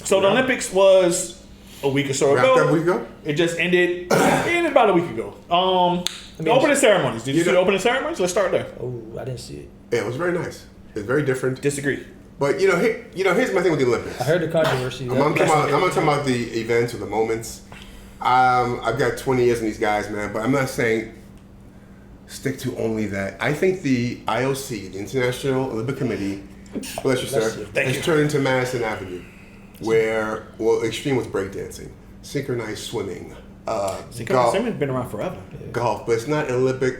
So the Olympics was a week or so ago. Wrapped up a week ago? It just ended. It ended about a week ago. The opening ceremonies. Did you see the opening ceremonies? Let's start there. Oh, I didn't see it. Yeah, it was very nice. It's very different. Disagree. But here's my thing with the Olympics. I heard the controversy. I'm not talking about the events or the moments. I've got 20 years in these guys, man, but I'm not saying stick to only that. I think the IOC, the International Olympic Committee, bless you, sir, has turned into Madison Avenue, where extreme was breakdancing, synchronized swimming, Synchronized swimming's been around forever. Golf, but it's not Olympic.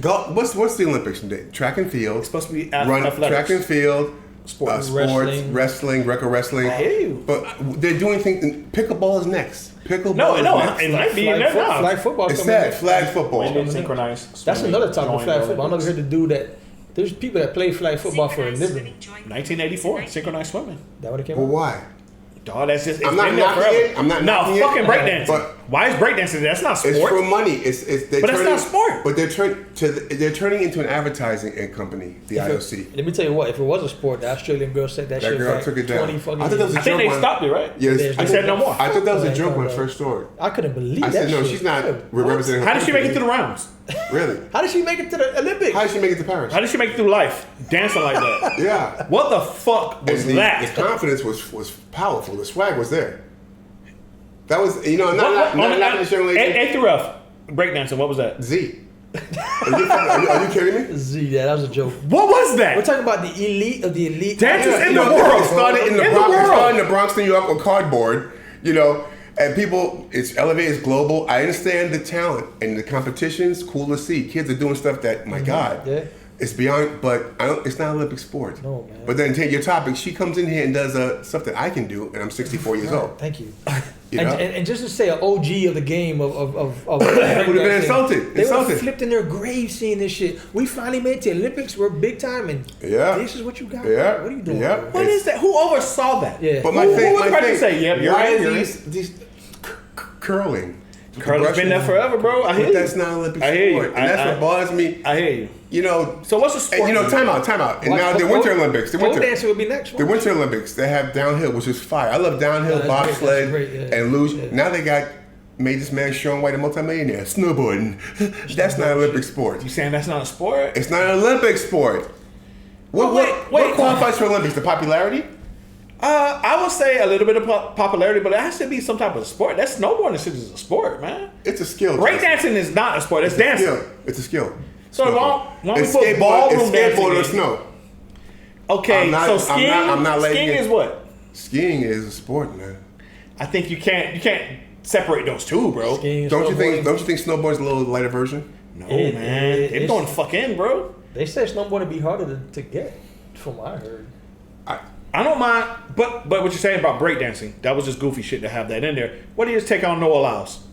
Golf. What's the Olympics today? Track and field. It's supposed to be athletics. Track and field. Sports, wrestling, Greco wrestling. I hear you. But they're doing things. Pickleball is next. Pickleball is next. It might be in there now. Flag football. It's sad. Flag football. Synchronized. That's another type of flag football. I never heard the dude that. There's people that play flag football for a living. 1984, synchronized swimming. That what it came Well, out? why? Dog, that's just. I'm not knocking it. I'm not knocking it. Fucking breakdancing. But why is breakdancing? That's not sport. It's for money. But that's not sport. But they're turning into an advertising company. The IOC. Let me tell you what. If it was a sport, the Australian girl said that shit. Girl like took it down. 20 fucking I thought that was years. a I think they stopped it, right? Yes. They said no more. I thought that was a joke when I first saw it. I couldn't believe I that. said no. shit. She's not representing. How did she make it through the rounds? Really? How did she make it to the Olympics? How did she make it to Paris? How did she make it through life dancing like that? Yeah. What the fuck was that? The confidence was powerful. The swag was there. That was, not young lady. A through F, breakdancing, what was that? Z. Are you kidding me? Z, yeah, that was a joke. What was that? We're talking about the elite of the elite. Dancers in the world. It started in the Bronx. It started in the Bronx, New York, on cardboard, and people, it's elevated, it's global. I understand the talent and the competition's cool to see. Kids are doing stuff that, my God. Yeah. It's beyond, but it's not Olympic sport. No, man. But then to your topic, she comes in here and does stuff that I can do, and I'm 64 years old. Thank you. You know? And just to say an OG of the game of would have been insulted. They were flipped in their grave seeing this shit. We finally made it to Olympics. We're big time, and this is what you got. Yeah. What are you doing? Yeah. Bro? What is that? Who oversaw that? Yeah. But who was say, yeah, why are these curling? Curling's been there forever, bro. I hear you. That's not Olympic sport. I hear you. And that's what bothers me. I hear you. So what's the sport? Time out. And now the Winter Olympics. Pole dancing would be next. The Winter Olympics, they have downhill, which is fire. I love downhill, bobsled, and luge. Yeah. Now they made this man Sean White a multimillionaire. Snowboarding. That's not Olympic sport. You saying that's not a sport? It's not an Olympic sport. What qualifies for Olympics? The popularity? I would say a little bit of popularity, but it has to be some type of sport. That snowboarding shit is a sport, man. It's a skill. Breakdancing is not a sport. It's dancing. It's a skill. So why don't we put ballroom dancing skateboard or in? snow. Okay, so skiing. Skiing is what? Skiing is a sport, man. I think you can't separate those two, bro. Don't you think snowboard's a little lighter version? No, man. They're going the fuck in, bro. They say snowboarding be harder to get, from what I heard. I don't mind, but what you're saying about breakdancing, that was just goofy shit to have that in there. What do you take on no allows?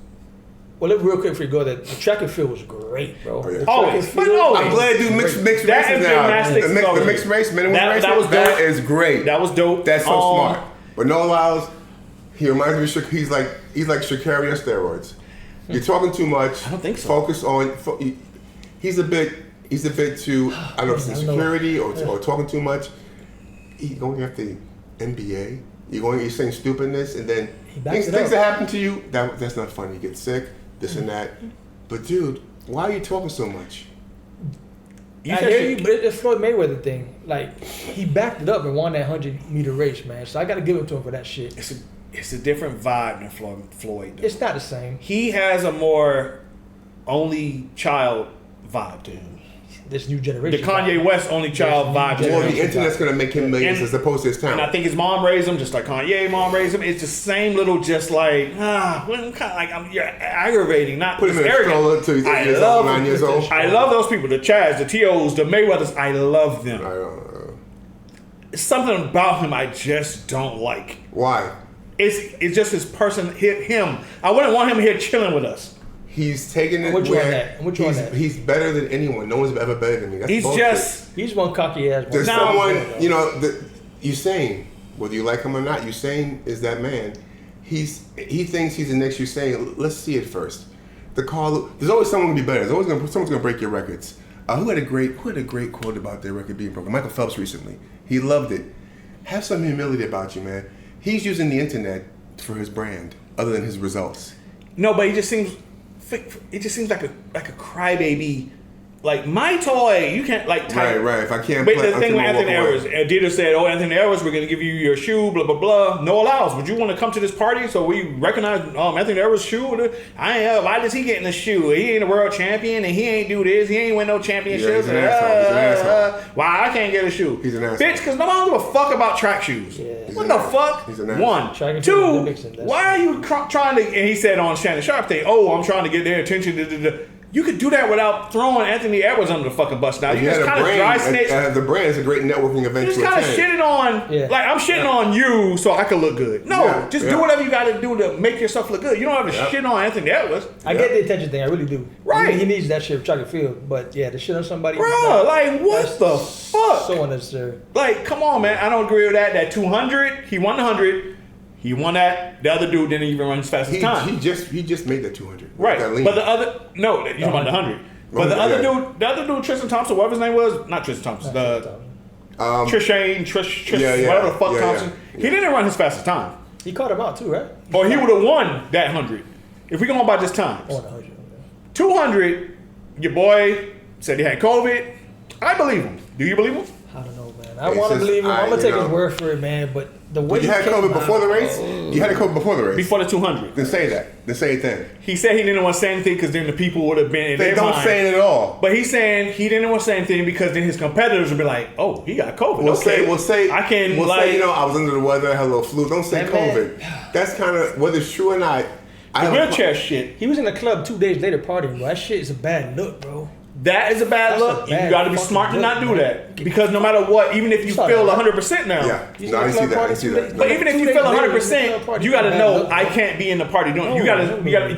Well, real quick before you go, the track and field was great, bro. Oh, yeah. Always. I'm glad you do mixed races now. The mixed race, men and women races, that is great. That was dope. That's so smart. But no allows, he reminds me of, he's like sha'carri on steroids. You're talking too much. I don't think so. Focus on, he's a bit too, I don't know if it's insecurity or talking too much. He's going after NBA. You're saying stupidness, and then things that happen to you, that's not funny. You get sick, this and that. But dude, why are you talking so much? I hear you, but it's the Floyd Mayweather thing. Like, he backed it up and won that 100-meter race, man. So I got to give it to him for that shit. It's a different vibe than Floyd. Though. It's not the same. He has a more only child vibe to him. This new generation. The Kanye West only child vibe. Well, the internet's going to make him millions as opposed to his talent. And I think his mom raised him just like Kanye mom raised him. It's the same little just like, you're aggravating, not put him in a stroller until he's 8 years old, 9 years old. I love those people, the Chads, the T.O.s, the Mayweathers. I love them. It's something about him I just don't like. Why? It's just his person, him. I wouldn't want him here chilling with us. He's taking it where he's better than anyone. No one's ever better than me. That's he's one cocky ass. There's someone, Usain, whether you like him or not, Usain is that man. He thinks he's the next Usain. Let's see it first. There's always someone gonna be better. Someone's gonna break your records. Who had a great quote about their record being broken? Michael Phelps recently. He loved it. Have some humility about you, man. He's using the internet for his brand, other than his results. No, but it just seems like a crybaby. Like my toy, you can't like type. Right. If I can't. But the thing with Anthony Edwards, Adidas said, "Oh, Anthony Edwards, we're going to give you your shoe, blah blah blah. No allows. Would you want to come to this party so we recognize Anthony Edwards' shoe? Why does he get in the shoe? He ain't a world champion and he ain't do this. He ain't win no championships. Yeah, he's an asshole. Why I can't get a shoe? He's an asshole. Bitch, because nobody give a fuck about track shoes. Yeah. What the fuck? He's an asshole. One, two. Why are you trying to? And he said on Shannon Sharp thing, "Oh, I'm trying to get their attention." You could do that without throwing Anthony Edwards under the fucking bus. Now you just kind of dry snitch. The brand is a great networking event. You just kind of shitting on, like I'm shitting on you so I can look good. No, just do whatever you got to do to make yourself look good. You don't have to shit on Anthony Edwards. I get the attention thing, I really do. Right, he needs that shit for track and field. But yeah, to shit on somebody, bro, like what the fuck? So unnecessary. Like, come on, man. I don't agree with that. That 200, he won the 100. He won that. The other dude didn't even run as fast as time. He just made that 200. Right, but the other you won the 100. But the other dude, Tristan Thompson, whatever his name was, not Tristan Thompson, Trish, whatever the fuck Thompson. He didn't run his fastest time. He caught him out too, right? Or he would have won that 100 if we going by just times. 200, your boy said he had COVID. I believe him. Do you believe him? I don't know, man. I want to believe him. I'm gonna take his word for it, man. But the way you had COVID before the race, you had COVID before the race. Before the 200. Then say that. Then say it then. He said he didn't want to say anything because then the people would have been in their mind. They don't say it at all. But he's saying he didn't want to say anything because then his competitors would be like, "Oh, he got COVID." We'll say I was under the weather, I had a little flu. Don't say COVID. That's kind of whether it's true or not. The wheelchair shit. He was in the club 2 days later partying, bro. That shit is a bad look, bro. That is a bad look. You got to be smart to not do that. Because no matter what, even if you feel 100% now. Yeah. No, I see that. But even if you feel 100%, you got to know I can't be in the party doing it.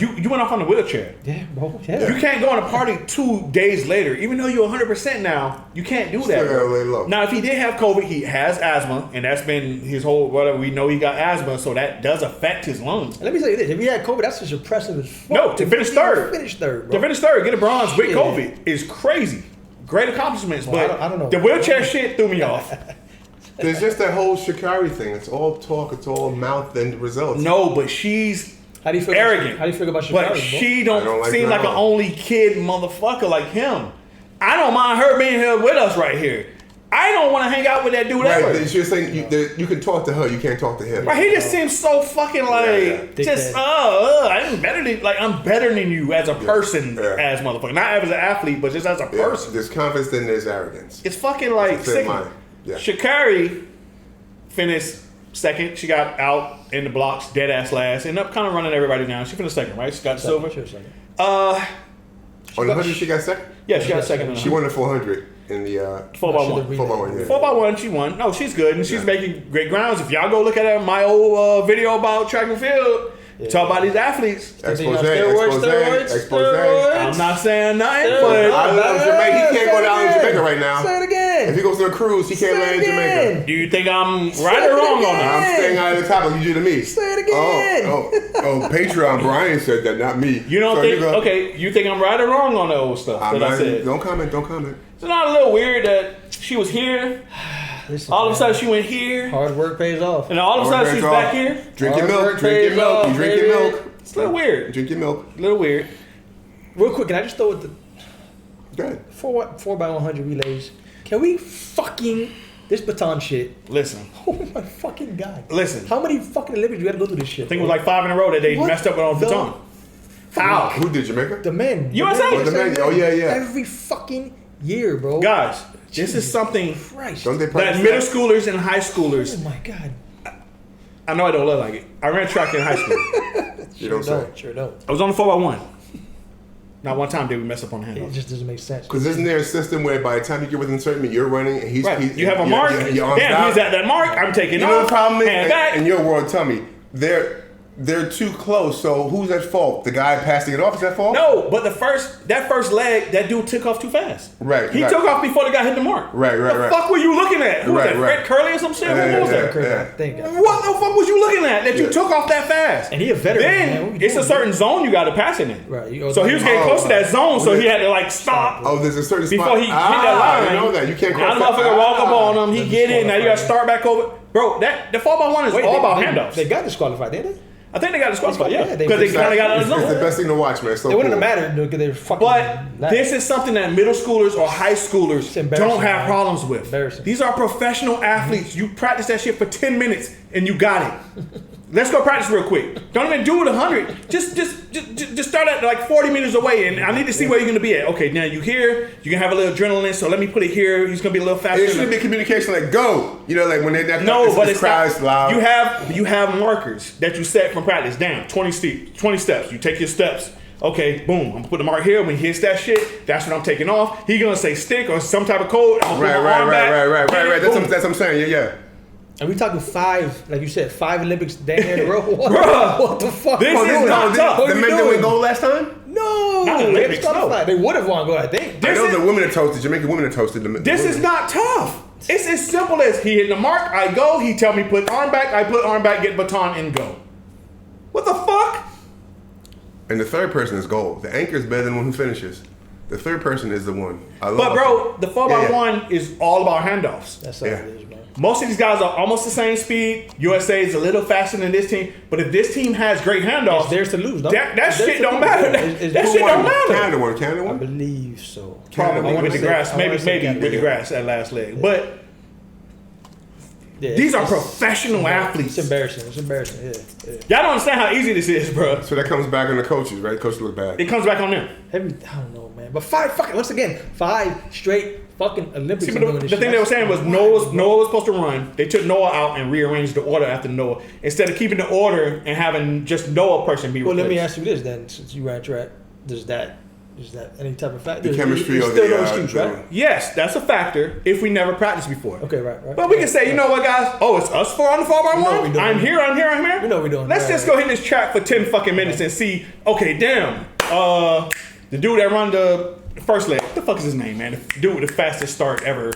You went off on the wheelchair. Yeah, bro. Yeah. You can't go on a party 2 days later. Even though you're 100% now, you can't do that. Now, if he did have COVID, he has asthma. And that's been his whole, whatever. We know he got asthma. So that does affect his lungs. Let me say this. If he had COVID, that's just impressive as fuck. No, to finish third. Bro. To finish third. Get a bronze with COVID. Is crazy. Great accomplishments, but I don't know. The wheelchair shit threw me off. There's just that whole sha'carri thing. It's all talk. It's all mouth and results. No, but she's arrogant. How do you feel about sha'carri? But she don't seem like an only kid motherfucker like him. I don't mind her being here with us right here. I don't want to hang out with that dude ever. Right, you're saying you can talk to her, you can't talk to him. Right, he just seems so fucking like I'm better than you as a person, as motherfucker, not as an athlete, but just as a person. There's confidence, then there's arrogance. It's fucking like sick. Sha'carri finished second. She got out in the blocks, dead ass last. Ended up kind of running everybody down. She finished second, right? She got silver. On the 100, she got second. Yeah, she got second. She won the 400. In the 4x1. 4x1, 4x1, she won. No, she's good, and she's making great grounds. If y'all go look at my old video about track and field, talk about these athletes. Expose. I'm not saying nothing, but he can't go down in Jamaica right now. Say it again. If he goes to a cruise, he can't land in Jamaica. Do you think I'm right or wrong on that? I'm staying out of the topic. You do to me. Say it again. Oh, Patreon. Brian said that, not me. You don't think? Okay, you think I'm right or wrong on the old stuff that I said? Don't comment. It's not a little weird that she was here. Listen, all of a sudden she went here. Hard work pays off. And all of a sudden she's back here. Drink your milk. Drink your milk. It's a little weird. Drink your milk. A little weird. Real quick, can I just throw it? Go ahead. 4x100 relays. Can we fucking this baton shit? Listen. Oh my fucking god. Listen. How many fucking Olympics you got to go through this shit? I think it was like 5 in a row that they messed up on baton. How? Who did Jamaica? The men. USA. The men. Oh yeah. Every fucking year, bro. Guys, this is something don't they that middle schoolers and high schoolers. Oh my god. I know I don't look like it. I ran track in high school. You don't say. Sure don't. I was on the 4x1. Not one time did we mess up on the handoff. It just doesn't make sense. Because isn't there a system where by the time you get within a certain minute, you're running and he's you have a mark. Damn, he's at that mark. I'm taking off. You know the problem is, back. in your world, tell me, they're too close. So who's at fault? The guy passing it off is at fault? No, but that first leg, that dude took off too fast. Right. He took off before the guy hit the mark. Right. The fuck were you looking at? Who was that? Fred Curley or some shit? What was that? What the fuck was you looking at that you took off that fast? And he a veteran. Then it's a certain zone you got to pass it in. Right. So he was getting close to that zone, so he had to stop. Oh, there's a certain spot before he hit that line. I know that you can't cross that. Now the motherfucker walk up on him. He get it. Now you got to start back over. Bro, the 4x1 is all about handoffs. They got disqualified, didn't they? I think they got disqualified, yeah. They- Because they kind of got It's the best thing to watch, man. It's so It wouldn't cool. have mattered because they were fucking. But this is something that middle schoolers or high schoolers embarrassing, don't have man. problems with. Embarrassing. These are professional athletes. You practice that shit for 10 minutes and you got it. Let's go practice real quick. Don't even do it 100. Just start at like 40 meters away, and I need to see where you're gonna be at. Okay, now you here. You can have a little adrenaline, so let me put it here. He's gonna be a little faster. It shouldn't be communication like go. You know, like when they're No, but it's crowds not. loud. You have markers that you set from practice. Down 20 steps. You take your steps. Okay, boom. I'm gonna put the mark here. When he hits that shit, that's when I'm taking off. He gonna say stick or some type of code. I'm gonna put my arm back. Right. That's what I'm saying. Yeah. And we talking 5, like you said, 5 Olympics damn near in a row. Bruh, what the fuck? this is not tough. The men didn't win gold last time? No, Not the they Olympics, disqualified. They would have won gold, I think. I know the women are toasted. Jamaican women are toasted. This is not tough. It's as simple as he hit the mark, I go, he tell me put arm back, I put arm back, get baton, and go. What the fuck? And the third person is gold. The anchor is better than the one who finishes. The third person is the one. But bro, the 4x1 is all about handoffs. That's all Yeah. it is, man. Most of these guys are almost the same speed. USA is a little faster than this team, but if this team has great handoffs, It's theirs to lose, no? that It's theirs shit to don't lose. matter. It's That who shit won. don't matter. Canada I won. believe so. Probably I with the wanna grass, say- I maybe wanna say with Canada. the grass at last leg. But Yeah, these are it's- professional athletes. It's embarrassing. It's embarrassing. Yeah. Y'all don't understand how easy this is, bro. So that comes back on the coaches, right? Coaches look bad. It comes back on them. I don't know, man. But 5 fucking, once again, 5 straight fucking Olympics. See, I'm but doing the this thing shit. they were saying was Noah was supposed to run. They took Noah out and rearranged the order after Noah instead of keeping the order and having just Noah person be Well, replaced. let me ask you this then, since you ran track, is that any type of factor? The chemistry There's of still the, no excuse, right? Yes, that's a factor if we never practiced before. Okay, right. But we can say, you know what, guys? Oh, it's us four on the 4x1. You know what we doing. I'm here. We know what we're doing. Let's Right, just right. go hit this track for 10 fucking minutes and see. Okay, damn. The dude that run the first leg. What the fuck is his name, man? The dude with the fastest start ever.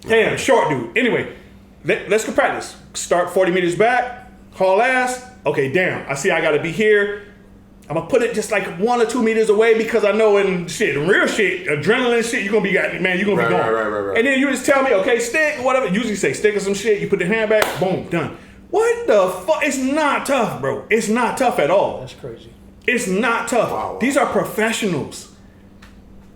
Damn, short dude. Anyway, let's go practice. Start 40 meters back. Haul ass. Okay, damn. I see I gotta be here. I'm gonna put it just like 1 or 2 meters away because I know in real shit, adrenaline shit, you're gonna be going. Right. And then you just tell me, okay, stick, whatever. Usually say stick or some shit. You put the hand back, boom, done. What the fuck? It's not tough, bro. It's not tough at all. That's crazy. It's not tough. Wow. These are professionals.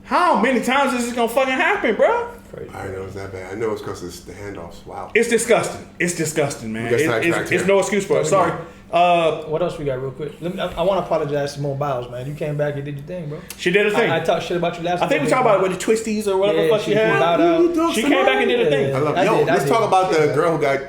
How many times is this gonna fucking happen, bro? Crazy. I know it's that bad. I know it's because it's the handoffs. Wow. It's disgusting. It's disgusting, man. We got sidetracked It's here. no excuse for it. Sorry. What else we got real quick? I want to apologize to Simone Biles, man. You came back and did your thing, bro. She did a thing. I talked shit about you last I think we week, talked about it with the twisties or whatever the fuck she had. bowed out. She came back and did a thing. Yeah. I love I Yo, did, I let's did. talk about the girl who got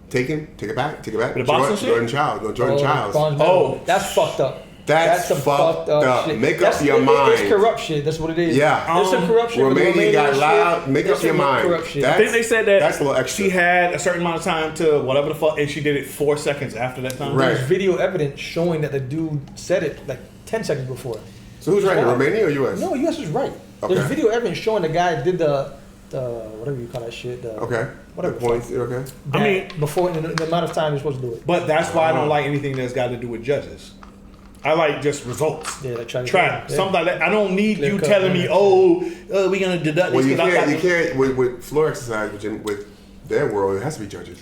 taken. Take it back. The boxing shit? Jordan Childs. No, Jordan Childs. bronze medal. Oh. That's fucked up. That's some fucked up. shit. Make up your It's mind. corrupt shit. That's what it is. Yeah. There's some corruption. with Romania got Romanian loud. shit. Make There's up your some mind. corrupt shit. I think they said that That's a little extra. she had a certain amount of time to whatever the fuck, and she did it 4 seconds after that time. Right. There's video evidence showing that the dude said it like 10 seconds before. So who's right here, Wow. Romania or US? No, US is right. Okay. There's video evidence showing the guy did the whatever you call that shit. Okay. Whatever. The points. Okay. I mean- before the amount of time you're supposed to do it. But that's why I don't like anything that's got to do with judges. I like just results. Yeah, like try to Track. yeah. Something like that. I don't need Clear you cut, telling me, yeah. we're going to deduct Well, this. you 'cause I got can't. this. You can't with floor exercise with their world. It has to be judges.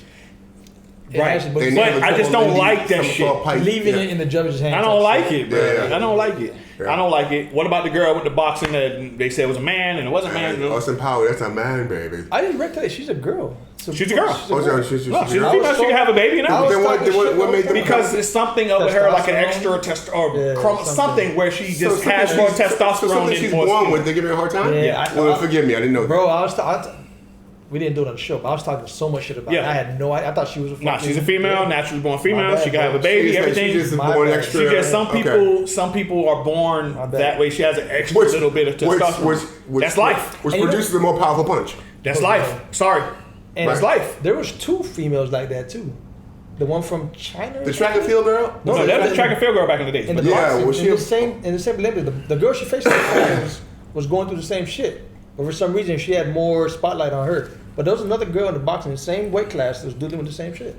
It Right. actually- but They But nail a I just couple, don't they like leave that something shit. called pipe. leaving Yeah. it in the judge's hands. I don't like it, bro. Yeah, yeah. I don't like it. Yeah. I don't like it. What about the girl with the boxing that they said was a man and it wasn't a man? Austin Power. That's a man, baby. I didn't recognize she's a girl. She's a girl. Oh, yeah, she's No, a she's a girl. female. She can have a baby and I was everything. Then what made them? Because it's something over her, like an extra Testosterone. test or Yeah, something something. where she So just something has more she's- testosterone So something than she's more born skin. with. They give her a hard time. Yeah, Well, forgive me. I didn't know that. Bro, we didn't do it on the show, but I was talking so much shit about it. Yeah. I had no idea. I thought she was a Nah, she's a female, Yeah. naturally born My female. bad, She can have a bro. baby, She's like- everything. She just My born bad. extra. She just Okay. some people are born bad. that way. She has an extra little bit of testosterone. That's life. Which And you know- produces a more powerful punch. That's life. Sorry. And That's life. There was 2 females like that too. The one from China. The track and field girl. No, that was a track and field girl back in the days. In the Yeah, boxing, was she in a- the same Olympics, the girl she faced was going through the same shit, but for some reason she had more spotlight on her. But there was another girl in the boxing, the same weight class, that was dealing with the same shit.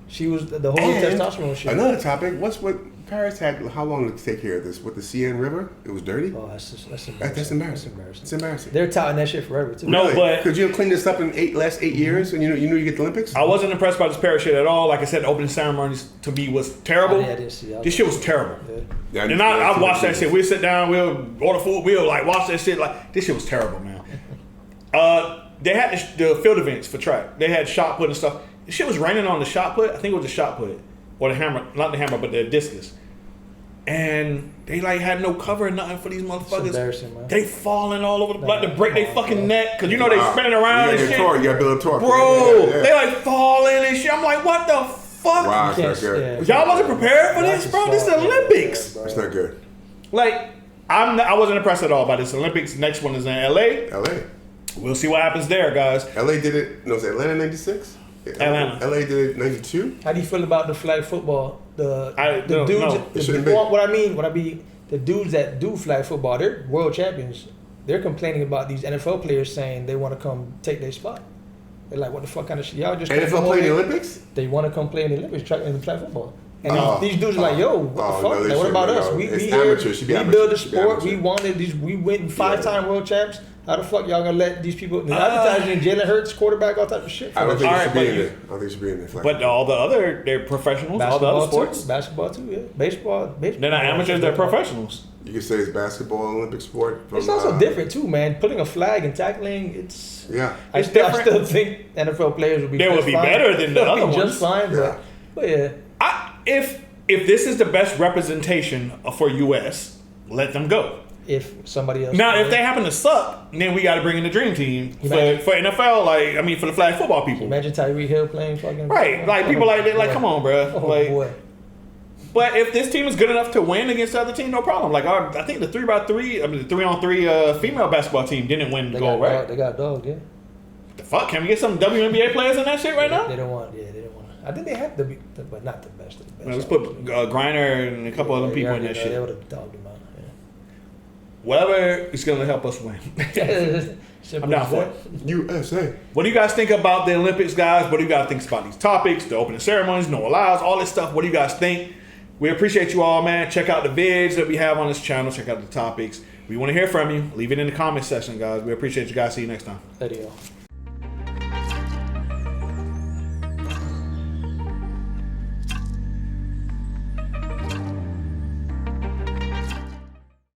She was the whole And testosterone shit. another topic. What's what Paris had? How long to take care of this with the Seine River? It was dirty. Oh, that's embarrassing. That's embarrassing. It's embarrassing. They're touting that shit forever too. No, but- could you have cleaned this up in last 8 years, and you knew you get the Olympics? I wasn't impressed by this Paris shit at all. Like I said, the opening ceremonies to me was terrible. I didn't see. This shit was terrible. Yeah, And I watched that shit. We'll sit down, we'll order food, we'll like watch that shit. Like this shit was terrible, man. They had the field events for track. They had shot put and stuff. The shit was raining on the shot put. I think it was the shot put or the hammer, not the hammer, but the discus. And they like had no cover or nothing for these motherfuckers. Embarrassing, man. They falling all over, like to break their fucking neck because you know they spinning around and You shit. got to build a torque. Bro, Yeah. they like falling and shit. I'm like, what the fuck? Wow, it's not Yes, good. yeah. Y'all wasn't prepared for this, bro. This is the Olympics. It's not good. Like, I wasn't impressed at all by this Olympics. Next one is in LA. LA. We'll see what happens there, guys. LA did it. No, was it Atlanta '96? Atlanta. LA did it '92. How do you feel about the flag football? The No, dudes. no. It shouldn't be. What I mean, the dudes that do flag football, they're world champions. They're complaining about these NFL players saying they want to come take their spot. They're like, what the fuck kind of shit? Y'all just NFL played in the Olympics? They want to come play in the Olympics, in the flag football. And Oh. these dudes are like, yo, what the Oh, fuck? no, they Like, what about shouldn't. us? No, We it's here, amateur. Should be we amateur. build the Should be sport. amateur. We wanted these. We win 5-time world champs. How the fuck y'all gonna let these people? The advertising, Jalen Hurts, quarterback, all type of shit. I don't think it Alright, should be but in you- there. I don't think it should be in there. But all the other, they're professionals. All the basketball other sports. too. Basketball too. Yeah, baseball. They're not amateurs, they're professionals. You could say it's basketball, Olympic sport. From, It's also different too, man. Putting a flag and tackling, it's. Yeah. I It's still different. think NFL players would be. They just would be fine. better than the They'll other be just ones. fine, Yeah. but yeah. If this is the best representation for US, let them go. If somebody else. Now, if they happen to suck, then we got to bring in the dream team for NFL. Like, I mean, for the flag football people. Imagine Tyreek Hill playing fucking. Right, like people like that. Like, come on, bro. Oh Like, boy. but if this team is good enough to win against the other team, no problem. Like, I think the 3x3, I mean, the 3-on-3 female basketball team didn't win They gold, got right? dog, they got dog, yeah. The fuck? Can we get some WNBA players in that shit right now? They don't want. Yeah, they don't want. I think they have to be, but not the best. Of the best. Let's put Griner and a couple other people in that They shit. would have dogged him out. Whatever is going to help us win. Yeah. I'm down for it. USA. What do you guys think about the Olympics, guys? What do you guys think about these topics, the opening ceremonies, no allows, all this stuff? What do you guys think? We appreciate you all, man. Check out the vids that we have on this channel. Check out the topics. We want to hear from you. Leave it in the comment section, guys. We appreciate you guys. See you next time. There you go.